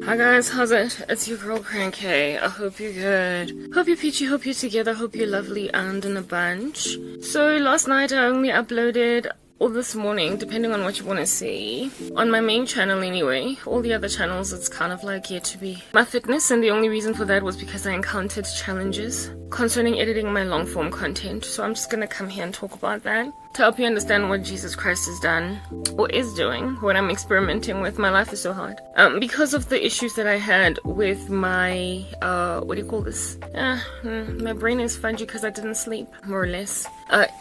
Hi guys, how's it? It's your girl Cranky. I hope you're good. Hope you're peachy, hope you're together, hope you're lovely and in a bunch. So last night I only uploaded, or this morning, depending on what you want to see, on my main channel anyway. All the other channels, it's kind of like yet to be my fitness, and the only reason for that was because I encountered challenges concerning editing my long form content. So I'm just gonna come here and talk about that to help you understand what Jesus Christ has done or is doing when I'm experimenting with. My life is so hard because of the issues that I had with my what do you call this, my brain is fudgy because I didn't sleep, more or less.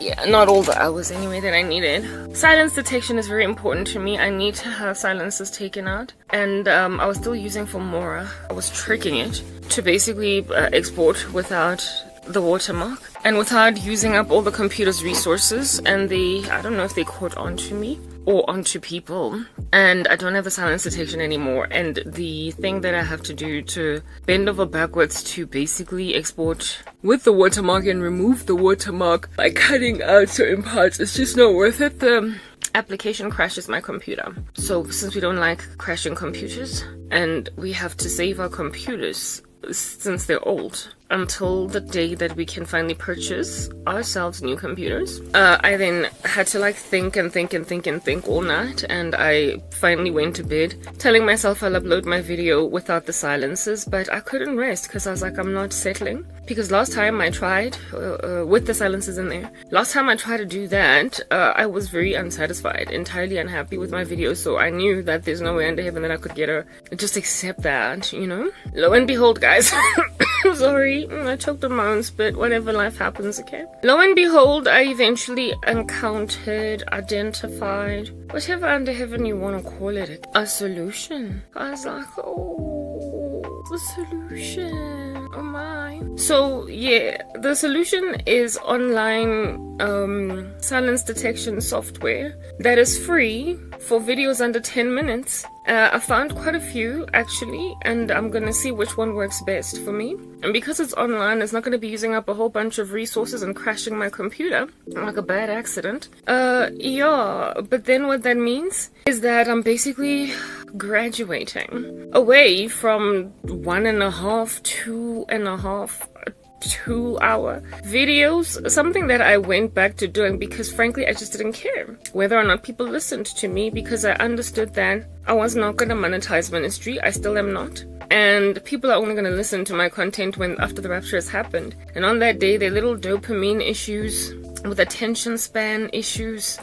Yeah, not all the hours anyway that I needed. Silence detection is very important to me. I need to have silences taken out, and I was still using Filmora. I was tricking it to basically export without the watermark and without using up all the computer's resources, and I don't know if they caught on to me or onto people, and I don't have the silence detection anymore. And the thing that I have to do to bend over backwards to basically export with the watermark and remove the watermark by cutting out certain parts, it's just not worth it. The application crashes my computer. So since we don't like crashing computers and we have to save our computers since they're old until the day that we can finally purchase ourselves new computers, I then had to like think all night, and I finally went to bed telling myself I'll upload my video without the silences, but I couldn't rest because I was like, I'm not settling. Because last time I tried with the silences in there, last time I tried to do that, I was very unsatisfied, entirely unhappy with my video. So I knew that there's no way under heaven that I could get her just accept that, you know. Lo and behold, guys, sorry, I choked on my own spit. Whatever, life happens, okay? Lo and behold, I eventually encountered, identified, whatever under heaven you want to call it, a solution. I was like, oh, the solution. Oh my. So yeah, the solution is online silence detection software that is free for videos under 10 minutes. I found quite a few actually, and I'm gonna see which one works best for me. And because it's online, it's not gonna be using up a whole bunch of resources and crashing my computer like a bad accident. Yeah, but then what that means is that I'm basically graduating away from 1.5, 2.5-2-hour videos, something that I went back to doing because frankly I just didn't care whether or not people listened to me, because I understood that I was not going to monetize ministry. I still am not, and people are only going to listen to my content when after the rapture has happened, and on that day their little dopamine issues with attention span issues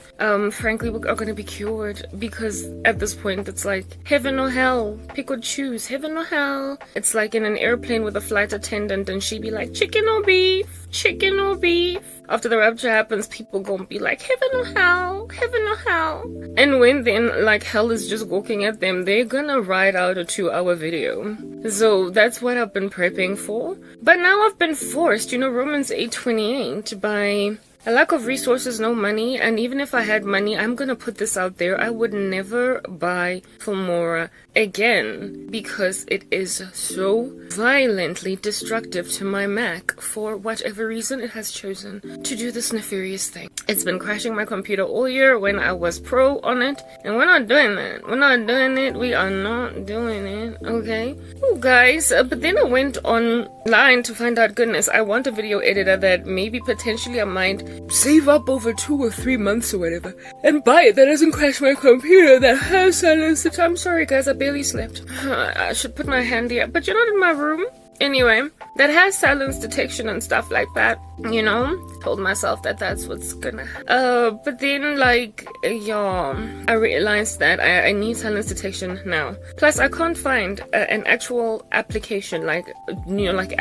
frankly are going to be cured, because at this point it's like heaven or hell, pick or choose, heaven or hell. It's like in an airplane with a flight attendant and she be like chicken or beef, chicken or beef. After the rapture happens, people gonna be like heaven or hell, heaven or hell. And when then like hell is just walking at them, they're gonna write out a 2-hour video. So that's what I've been prepping for. But now I've been forced, you know, Romans 8:28, by a lack of resources, no money. And even if I had money, I'm gonna put this out there, I would never buy Filmora again because it is so violently destructive to my Mac for whatever reason it has chosen to do this nefarious thing. It's been crashing my computer all year when I was pro on it, and we're not doing that. We're not doing it. We are not doing it, okay? Oh, guys, but then I went online to find out, goodness, I want a video editor that maybe potentially I might save up over 2 or 3 months or whatever and buy it that doesn't crash my computer, that has silence. I'm sorry guys, I barely slept. I should put my hand here, but you're not in my room. Anyway, that has silence detection and stuff like that, you know. Told myself that that's what's gonna happen. But then like, yeah, I realized that I need silence detection now. Plus I can't find an actual application like, you know, like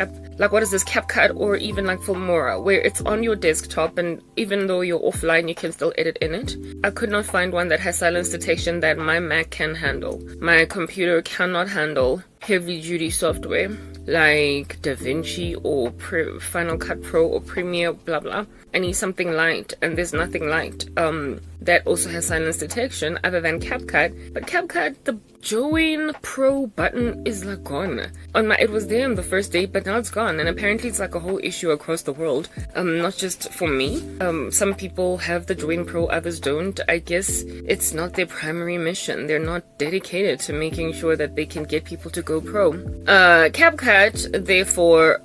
what is this, CapCut or even like Filmora, where it's on your desktop and even though you're offline you can still edit in it. I could not find one that has silence detection that my Mac can handle. My computer cannot handle heavy duty software like DaVinci or Final Cut Pro or Premiere, blah blah. I need something light, and there's nothing light that also has silence detection other than CapCut. But CapCut, the join pro button is like gone. It was there on the first day, but now it's gone, and apparently it's like a whole issue across the world. Not just for me. Some people have the join pro, others don't. I guess it's not their primary mission. They're not dedicated to making sure that they can get people to go pro. CapCut, therefore,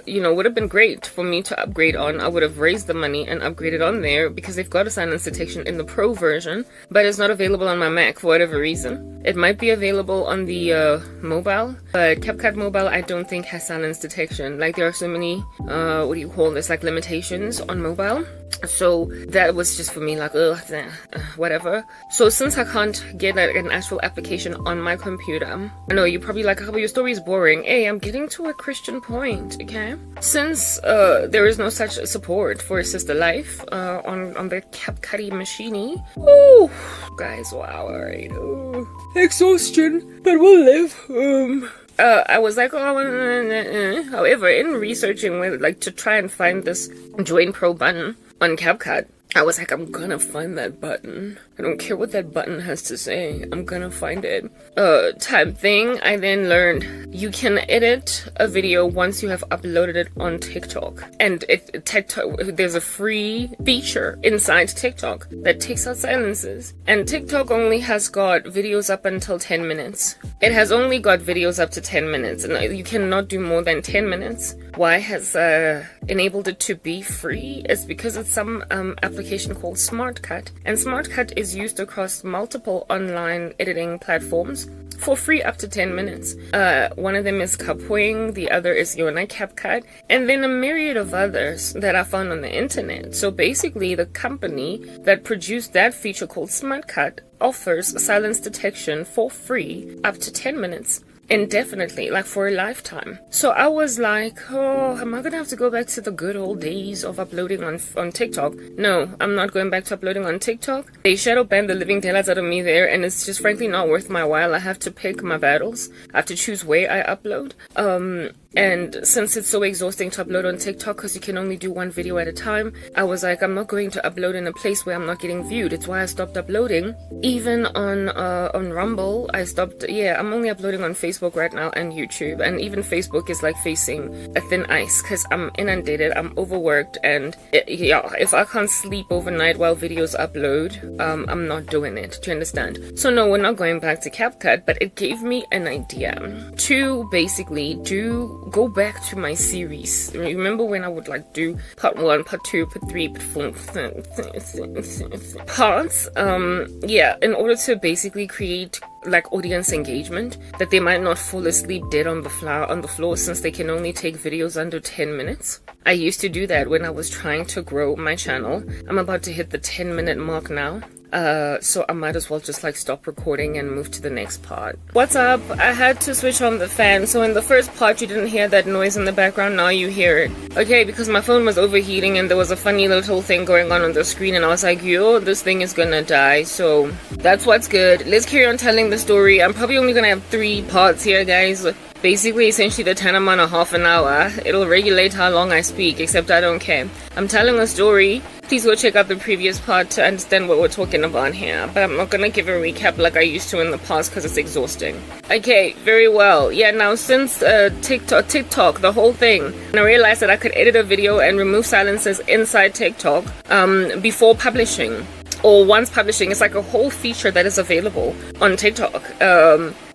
would have been great for me to upgrade on. I would have raised the money and upgraded on there because they've got a silence detection in the pro version, but it's not available on my Mac for whatever reason. It might be available on the mobile, but CapCut mobile I don't think has silence detection. Like, there are so many like limitations on mobile. So that was just for me like, whatever. So since I can't get an actual application on my computer, I know you're probably like, oh, your story is boring. Hey, I'm getting to a Christian point, okay? Since there is no such support for Sister Life on the CapCut machine. Ooh, guys, wow, alright. Exhaustion, but we'll live. I was like, however, in researching to try and find this join pro button on CapCut, I was like, I'm gonna find that button. I don't care what that button has to say. I'm gonna find it. Type thing. I then learned you can edit a video once you have uploaded it on TikTok. And TikTok, there's a free feature inside TikTok that takes out silences. And TikTok only has got videos up until 10 minutes. It has only got videos up to 10 minutes. And you cannot do more than 10 minutes. Why has enabled it to be free? It's because it's some application called SmartCut. And SmartCut is used across multiple online editing platforms for free up to 10 minutes. One of them is Kapwing, the other is CapCut, and then a myriad of others that I found on the internet. So basically, the company that produced that feature called SmartCut offers silence detection for free up to 10 minutes. Indefinitely, like for a lifetime. So I was like, oh, am I gonna have to go back to the good old days of uploading on TikTok? No, I'm not going back to uploading on TikTok. They shadow banned the living daylights out of me there, and it's just frankly not worth my while. I have to pick my battles. I have to choose where I upload. And since it's so exhausting to upload on TikTok because you can only do one video at a time, I was like, I'm not going to upload in a place where I'm not getting viewed. It's why I stopped uploading. Even on Rumble, I stopped. Yeah, I'm only uploading on Facebook right now and YouTube. And even Facebook is like facing a thin ice because I'm inundated, I'm overworked, and if I can't sleep overnight while videos upload, I'm not doing it. Do you understand? So no, we're not going back to CapCut, but it gave me an idea to basically go back to my series. Remember when I would like do part 1, part 2, part 3, part 4 parts? In order to basically create like audience engagement, that they might not fall asleep dead on the floor since they can only take videos under 10 minutes. I used to do that when I was trying to grow my channel. I'm about to hit the 10-minute mark now. So I might as well just like stop recording and move to the next part. What's up? I had to switch on the fan, so in the first part you didn't hear that noise in the background, now you hear it. Okay, because my phone was overheating and there was a funny little thing going on the screen, and I was like, yo, this thing is gonna die, so that's what's good. Let's carry on telling the story. I'm probably only gonna have 3 parts here, guys. Basically, essentially the time I'm on a half an hour. It'll regulate how long I speak, except I don't care. I'm telling a story. Please go check out the previous part to understand what we're talking about here. But I'm not gonna give a recap like I used to in the past because it's exhausting. Okay, very well. Yeah, now since TikTok, the whole thing, and I realized that I could edit a video and remove silences inside TikTok before publishing. Or once publishing. It's like a whole feature that is available on TikTok.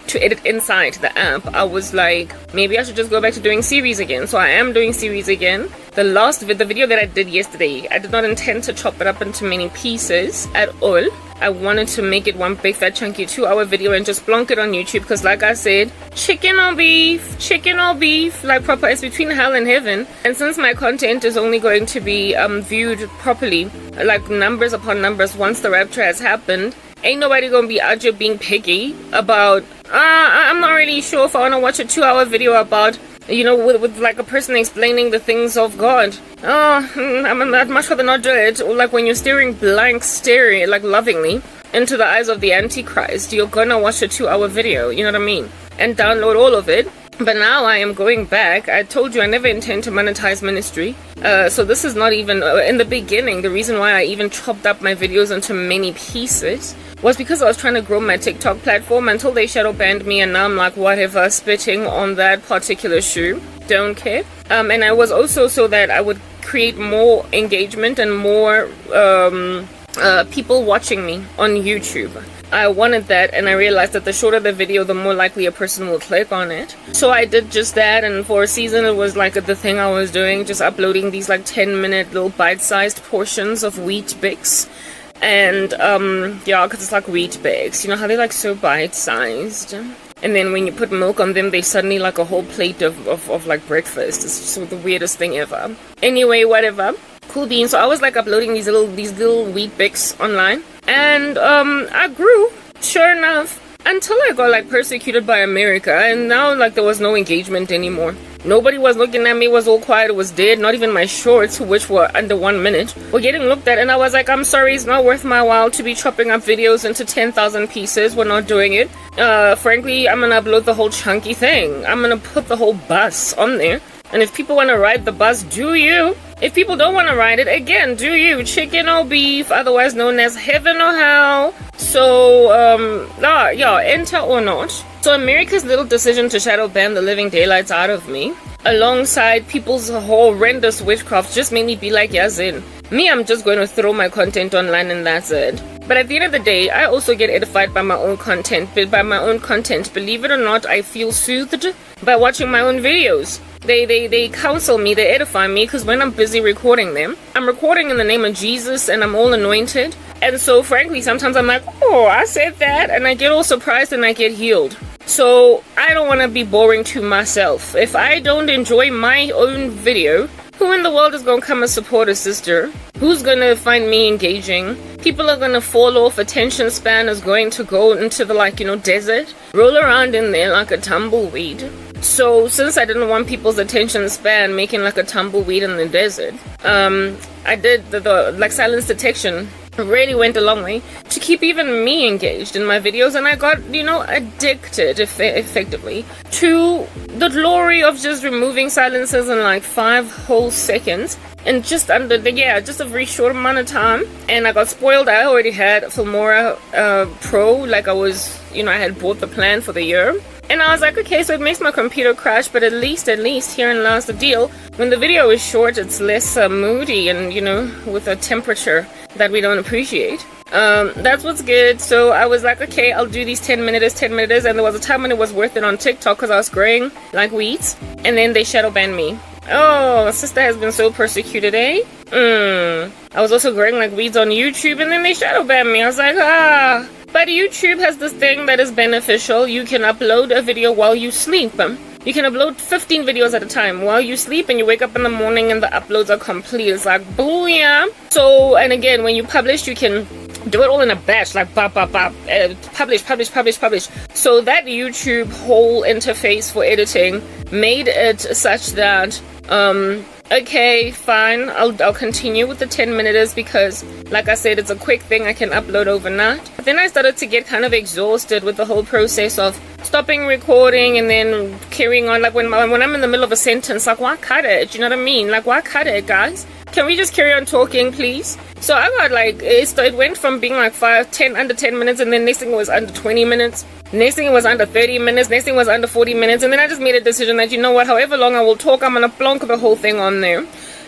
To edit inside the app, I was like, maybe I should just go back to doing series again. So I am doing series again. The video that I did yesterday, I did not intend to chop it up into many pieces at all. I wanted to make it one big fat chunky 2-hour video and just plonk it on YouTube because like I said, chicken or beef, like proper, it's between hell and heaven. And since my content is only going to be viewed properly, like numbers upon numbers once the rapture has happened, ain't nobody gonna be out here being picky about, I'm not really sure if I wanna watch a 2-hour video about, with like a person explaining the things of God. I'd much rather not do it. Or like when you're staring like lovingly into the eyes of the Antichrist, you're gonna watch a 2-hour video, you know what I mean? And download all of it. But now I am going back. I told you I never intend to monetize ministry. So this is not even, in the beginning, the reason why I even chopped up my videos into many pieces was because I was trying to grow my TikTok platform until they shadow banned me, and now I'm like, whatever, spitting on that particular shoe. Don't care. And I was also so that I would create more engagement and more people watching me on YouTube. I wanted that, and I realized that the shorter the video, the more likely a person will click on it. So I did just that, and for a season it was like the thing I was doing, just uploading these like 10-minute little bite-sized portions of wheat bix. And yeah, because it's like wheat bix, you know how they're like so bite-sized, and then when you put milk on them, they suddenly like a whole plate of like breakfast. It's just the weirdest thing ever. Anyway, whatever, cool beans. So I was like uploading these little wheat bix online, and I grew, sure enough, until I got like persecuted by America, and now like there was no engagement anymore. Nobody was looking at me, it was all quiet, it was dead. Not even my shorts, which were under 1 minute, were getting looked at, and I was like, I'm sorry, it's not worth my while to be chopping up videos into 10,000 pieces. We're not doing it. Frankly, I'm gonna upload the whole chunky thing. I'm gonna put the whole bus on there, and if people want to ride the bus, do you? If people don't want to ride it, again, do you? Chicken or beef, otherwise known as heaven or hell. So, yeah, enter or not. So America's little decision to shadow ban the living daylights out of me, alongside people's horrendous witchcraft, just made me be like, yeah, Zin. Me, I'm just going to throw my content online and that's it. But at the end of the day, I also get edified by my own content. But by my own content, believe it or not, I feel soothed by watching my own videos. They counsel me, they edify me, because when I'm busy recording them, I'm recording in the name of Jesus and I'm all anointed. And so frankly, sometimes I'm like, oh, I said that, and I get all surprised and I get healed. So I don't want to be boring to myself. If I don't enjoy my own video, who in the world is going to come and support a sister? Who's going to find me engaging? People are going to fall off. Attention span is going to go into the, like, you know, desert. Roll around in there like a tumbleweed. So since I didn't want people's attention span making like a tumbleweed in the desert, I did the like silence detection. Really went a long way to keep even me engaged in my videos, and I got, you know, addicted effectively to the glory of just removing silences in like 5 whole seconds and just under the just a very short amount of time. And I got spoiled. I already had Filmora Pro, like I was, you know, I had bought the plan for the year. And I was like, okay, so it makes my computer crash, but at least herein lies the deal. When the video is short, it's less moody and, you know, with a temperature that we don't appreciate. That's what's good. So I was like, okay, I'll do these 10 minutes, and there was a time when it was worth it on TikTok because I was growing like weeds, and then they shadow banned me. Oh, sister has been so persecuted, eh? I was also growing like weeds on YouTube, and then they shadow banned me. I was like, ah. But YouTube has this thing that is beneficial. You can upload a video while you sleep. You can upload 15 videos at a time while you sleep, and you wake up in the morning and the uploads are complete. It's like, booyah. So, and again, when you publish, you can do it all in a batch, like bop, bop, bop, publish. So that YouTube whole interface for editing made it such that, okay, fine, I'll continue with the 10 minutes because, like I said, it's a quick thing I can upload overnight. But then I started to get kind of exhausted with the whole process of stopping recording and then carrying on. Like when I'm in the middle of a sentence, like, why cut it? You know what I mean? Like, why cut it, guys? Can we just carry on talking, please? So I got like, it went from being like under 10 minutes, and then next thing it was under 20 minutes. Next thing it was under 30 minutes. Next thing was under 40 minutes. And then I just made a decision that, you know what, however long I will talk, I'm going to plonk the whole thing on there.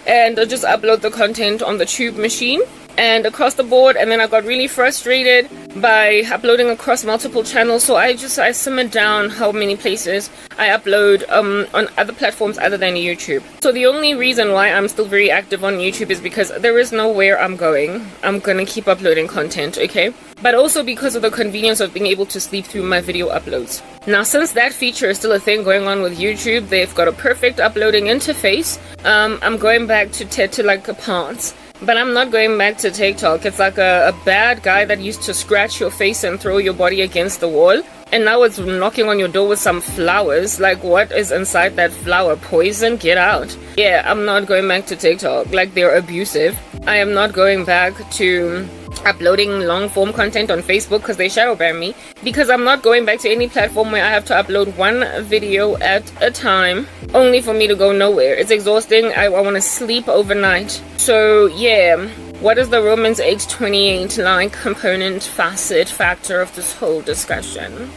And I'll just upload the content on the tube machine and across the board. And then I got really frustrated by uploading across multiple channels. So I simmered down how many places I upload on other platforms other than YouTube. So the only reason why I'm still very active on YouTube is because there is nowhere I'm going. I'm gonna keep uploading content, okay? But also because of the convenience of being able to sleep through my video uploads. Now, since that feature is still a thing going on with YouTube, they've got a perfect uploading interface. I'm going back to like parts. But I'm not going back to TikTok. It's like a bad guy that used to scratch your face and throw your body against the wall. And now it's knocking on your door with some flowers. Like, what is inside that flower? Poison? Get out. Yeah, I'm not going back to TikTok. Like, they're abusive. I am not going back to uploading long form content on Facebook because they shadow ban me. Because I'm not going back to any platform where I have to upload one video at a time, only for me to go nowhere. It's exhausting. I want to sleep overnight. So yeah, what is the Romans 8:28 like component, facet, factor of this whole discussion?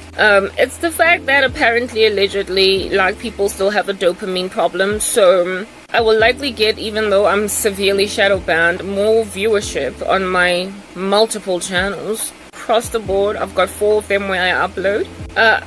It's the fact that apparently, allegedly, like, people still have a dopamine problem, so I will likely get, even though I'm severely shadow banned, more viewership on my multiple channels across the board. I've got 4 of them where I upload.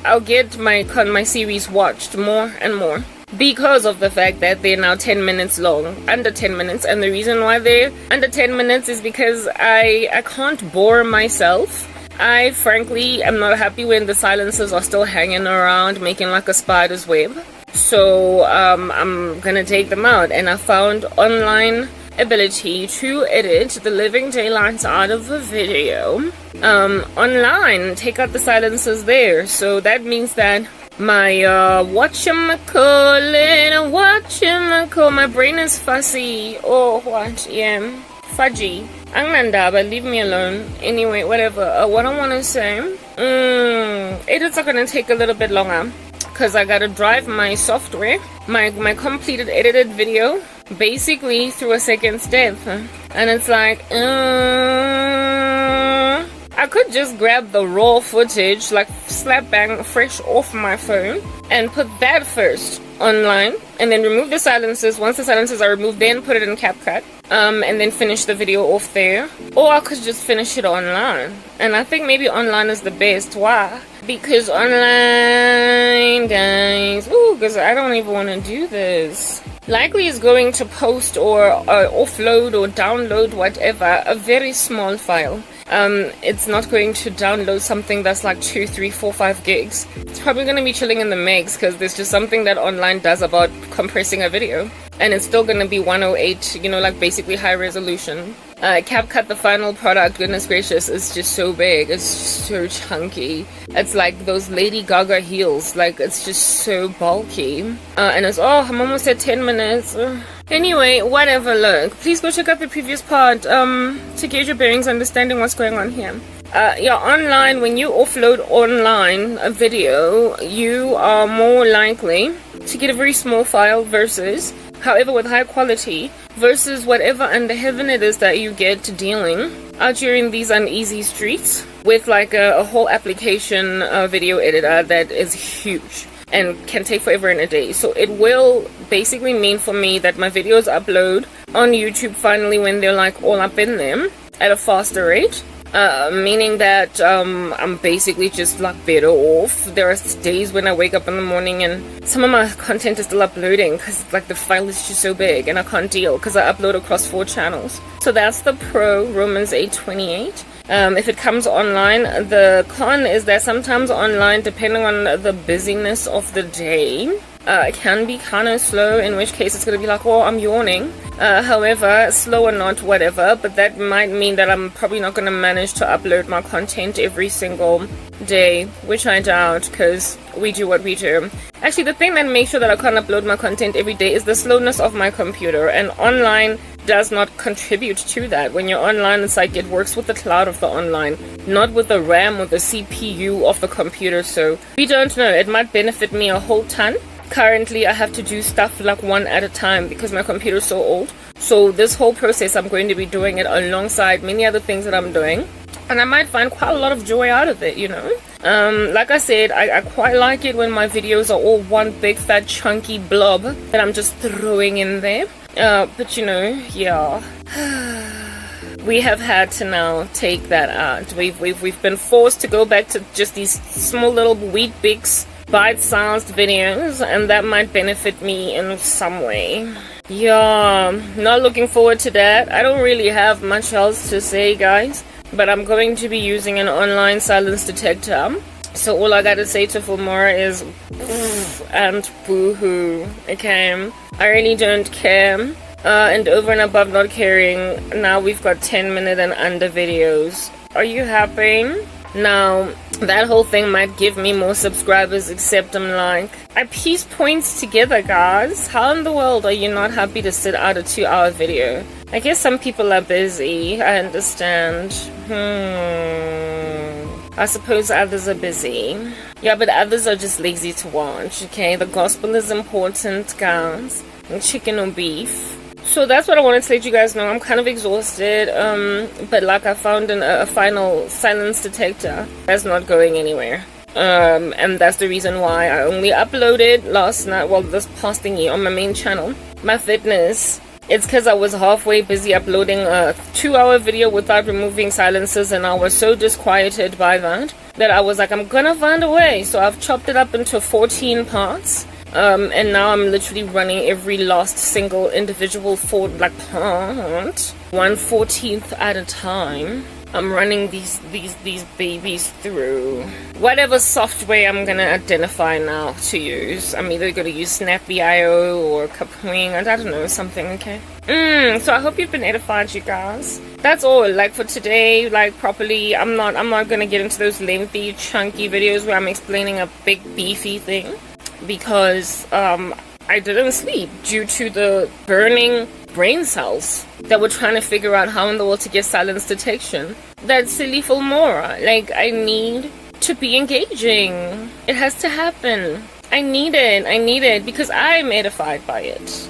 I'll get my series watched more and more, because of the fact that they're now 10 minutes long, under 10 minutes, and the reason why they're under 10 minutes is because I can't bore myself. I frankly am not happy when the silences are still hanging around making like a spider's web. So I'm gonna take them out, and I found online ability to edit the living daylights out of a video online, take out the silences there. So that means that my my brain is fussy. Oh, what? Yeah, fudgy. Angnandaba, leave me alone. Anyway, whatever. What I want to say, edits are gonna take a little bit longer because I gotta drive my software, my completed edited video, basically through a second step, and it's like, I could just grab the raw footage, like slap bang fresh off my phone, and put that first online, and then remove the silences. Once the silences are removed, then put it in CapCut, and then finish the video off there. Or I could just finish it online, and I think maybe online is the best. Why? Because online, guys, because I don't even want to do this. Likely is going to post or offload or download whatever a very small file. It's not going to download something that's like 2, 3, 4, 5 gigs. It's probably going to be chilling in the megs because there's just something that online does about compressing a video, and it's still going to be 108, like basically high resolution. CapCut, the final product, goodness gracious, is just so big. It's just so chunky. It's like those Lady Gaga heels. Like, it's just so bulky. And it's, I'm almost at 10 minutes. Anyway, whatever, look. Please go check out the previous part to gauge your bearings, understanding what's going on here. Online, when you offload online a video, you are more likely to get a very small file versus, however, with high quality, versus whatever under heaven it is that you get dealing out here in these uneasy streets with like a whole application video editor that is huge and can take forever and a day. So it will basically mean for me that my videos upload on YouTube finally when they're like all up in them at a faster rate. Meaning that I'm basically just like better off. There are days when I wake up in the morning and some of my content is still uploading because like the file is just so big and I can't deal because I upload across 4 channels. So that's the pro Romans 8:28. If it comes online, the con is that sometimes online, depending on the busyness of the day, it can be kind of slow, in which case it's going to be like, I'm yawning. However, slow or not, whatever, but that might mean that I'm probably not going to manage to upload my content every single day, which I doubt, because we do what we do. Actually, the thing that makes sure that I can't upload my content every day is the slowness of my computer, and online does not contribute to that. When you're online, it's like it works with the cloud of the online, not with the RAM or the CPU of the computer, so we don't know. It might benefit me a whole ton. Currently, I have to do stuff like one at a time because my computer is so old. So this whole process, I'm going to be doing it alongside many other things that I'm doing. And I might find quite a lot of joy out of it, Like I said, I quite like it when my videos are all one big fat chunky blob that I'm just throwing in there. But yeah. We have had to now take that out. We've been forced to go back to just these small little wheat bix bite-sized videos, and that might benefit me in some way. Yeah, not looking forward to that. I don't really have much else to say, guys, but I'm going to be using an online silence detector. So all I gotta say to Fulmora is and boo-hoo, okay? I really don't care. And over and above not caring, now we've got 10-minute and under videos. Are you happy? Now, that whole thing might give me more subscribers, except I'm like, I piece points together, guys. How in the world are you not happy to sit out a 2-hour video? I guess some people are busy, I understand. I suppose others are busy. Yeah, but others are just lazy to watch, okay? The gospel is important, guys. And chicken or beef. So that's what I wanted to let you guys know. I'm kind of exhausted, but like I found a final silence detector that's not going anywhere. And that's the reason why I only uploaded last night, well, this past thingy on my main channel, my fitness. It's because I was halfway busy uploading a 2-hour video without removing silences, and I was so disquieted by that I was like, I'm gonna find a way. So I've chopped it up into 14 parts. And now I'm literally running every last single individual part 1/14th at a time. I'm running these babies through whatever software I'm gonna identify now to use. I'm either gonna use Snappy.io or Kapwing, I don't know, something, okay? So I hope you've been edified, you guys. That's all, like, for today, like, properly. I'm not gonna get into those lengthy, chunky videos where I'm explaining a big, beefy thing, because I didn't sleep due to the burning brain cells that were trying to figure out how in the world to get silence detection. That's silly Fulmora. Like, I need to be engaging. It has to happen. I need it because I'm edified by it.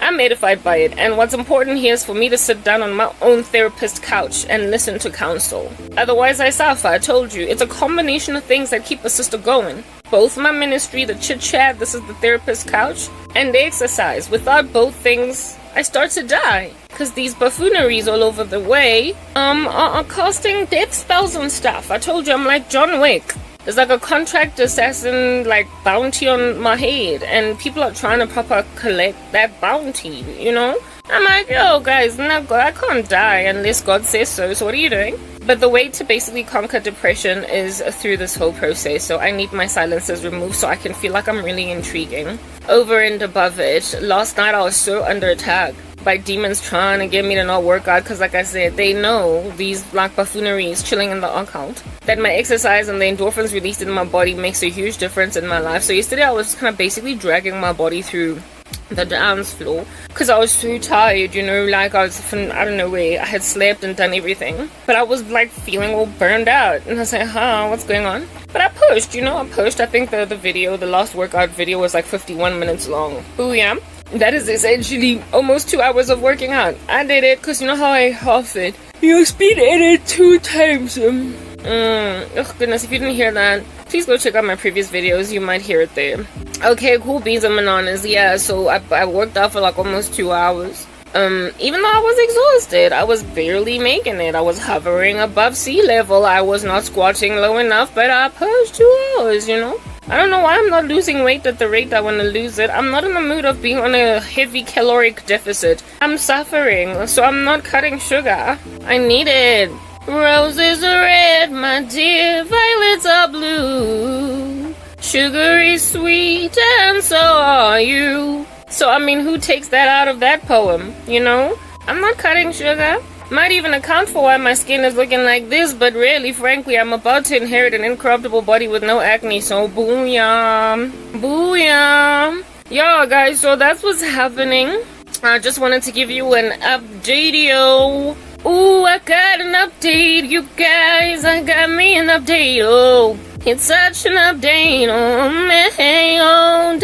I'm edified by it, and what's important here is for me to sit down on my own therapist couch and listen to counsel. Otherwise I suffer. I told you, it's a combination of things that keep a sister going. Both my ministry, the chit chat, this is the therapist couch, and the exercise. Without both things, I start to die, because these buffooneries all over the way are casting death spells and stuff. I told you, I'm like John Wick. There's like a contract assassin, like, bounty on my head, and people are trying to proper collect that bounty, you know? I'm like, yo, guys, no, I can't die unless God says so, so what are you doing? But the way to basically conquer depression is through this whole process, so I need my silences removed so I can feel like I'm really intriguing. Over and above it, last night I was so under attack by demons trying to get me to not work out, because like I said, they know these like buffooneries chilling in the occult, that my exercise and the endorphins released in my body makes a huge difference in my life. So yesterday I was kind of basically dragging my body through the dance floor because I was so tired, you know, like I was from I don't know where. I had slept and done everything, but I was like feeling all burned out, and I was like, what's going on? But I pushed, you know, I think the last workout video was like 51 minutes long. Booyah. That is essentially almost 2 hours of working out. I did it because you know how I half it. You speed edit 2 times. Oh goodness, if you didn't hear that, please go check out my previous videos. You might hear it there. Okay, cool beans and bananas. Yeah, so I worked out for like almost 2 hours. Even though I was exhausted, I was barely making it. I was hovering above sea level. I was not squatting low enough, but I pushed 2 hours, you know? I don't know why I'm not losing weight at the rate I want to lose it. I'm not in the mood of being on a heavy caloric deficit. I'm suffering, so I'm not cutting sugar. I need it. Roses are red, my dear, violets are blue. Sugar is sweet, and so are you. So, I mean, who takes that out of that poem, you know? I'm not cutting sugar. Might even account for why my skin is looking like this, but really, frankly, I'm about to inherit an incorruptible body with no acne, so booyah. Booyah. Yeah, guys, so that's what's happening. I just wanted to give you an update-o. Ooh, I got an update, you guys. I got me an update, oh. It's such an update, oh, man, oh,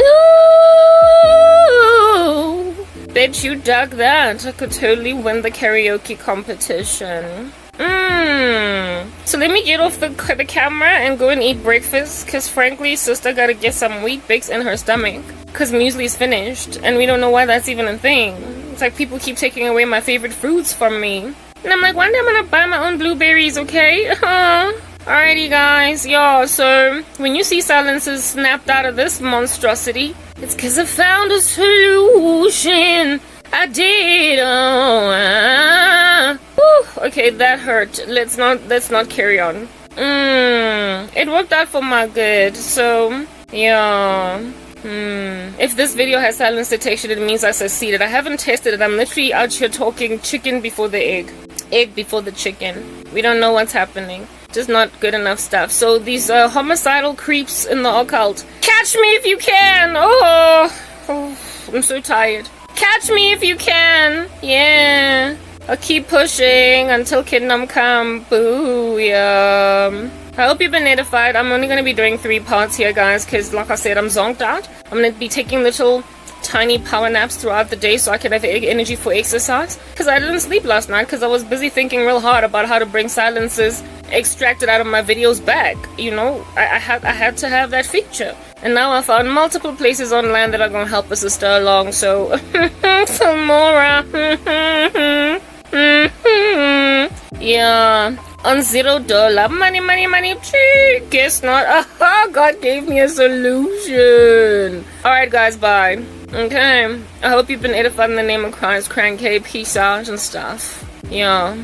do. Bet you dug that. I could totally win the karaoke competition. So let me get off the camera and go and eat breakfast, because frankly, sister gotta get some wheat bix in her stomach, because muesli's finished, and we don't know why that's even a thing. It's like people keep taking away my favorite fruits from me. And I'm like, one day I'm gonna buy my own blueberries, okay? Alrighty, guys. Yeah, so when you see silences snapped out of this monstrosity, it's because I found a solution. I did. Okay, that hurt. Let's not carry on. It worked out for my good. So yeah. If this video has silence detection, it means I succeeded. I haven't tested it. I'm literally out here talking chicken before the egg before the chicken. We don't know what's happening. Just not good enough stuff. So these homicidal creeps in the occult, catch me if you can. Oh, I'm so tired. Catch me if you can. Yeah, I'll keep pushing until Kingdom Come. Booyah. I hope you've been edified. I'm only going to be doing 3 parts here, guys, because like I said, I'm zonked out. I'm going to be taking little tiny power naps throughout the day so I can have energy for exercise. Because I didn't sleep last night because I was busy thinking real hard about how to bring silences extracted out of my videos back. You know, I had to have that feature. And now I found multiple places online that are going to help a sister along. So, Samora. Yeah. On $0. Money. Guess not. Aha, God gave me a solution. Alright, guys, bye. Okay. I hope you've been edified in the name of Christ. Crank, peace out and stuff. Yeah.